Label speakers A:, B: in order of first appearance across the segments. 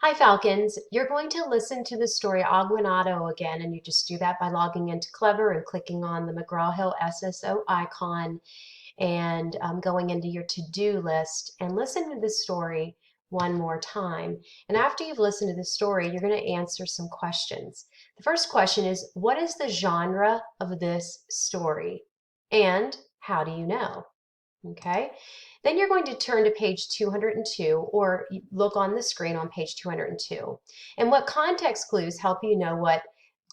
A: Hi, Falcons. You're going to listen to the story Aguinaldo again, and you just do that by logging into Clever and clicking on the McGraw-Hill SSO icon and going into your to-do list and listen to this story one more time. And after you've listened to the story, you're going to answer some questions. The first question is, what is the genre of this story? And how do you know? Okay. Then you're going to turn to page 202 or look on the screen on page 202. And what context clues help you know what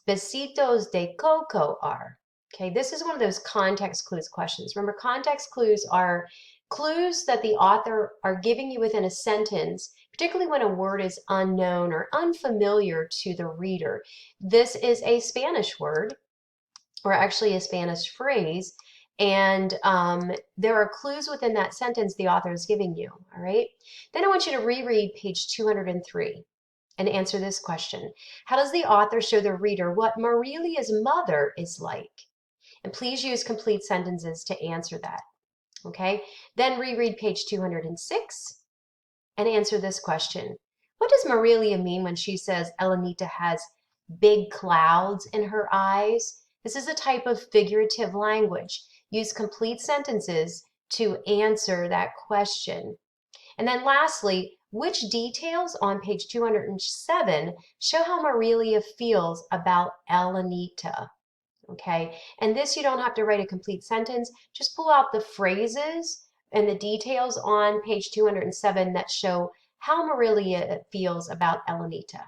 A: besitos de coco are? Okay, this is one of those context clues questions. Remember, context clues are clues that the author are giving you within a sentence, particularly when a word is unknown or unfamiliar to the reader. This is a Spanish word, or actually a Spanish phrase, and there are clues within that sentence the author is giving you, all right? Then I want you to reread page 203 and answer this question. How does the author show the reader what Marilia's mother is like? And please use complete sentences to answer that, okay? Then reread page 206 and answer this question. What does Marilia mean when she says Elenita has big clouds in her eyes? This is a type of figurative language. Use complete sentences to answer that question. And then lastly, which details on page 207 show how Marilia feels about Elenita? Okay, and this you don't have to write a complete sentence. Just pull out the phrases and the details on page 207 that show how Marilia feels about Elenita.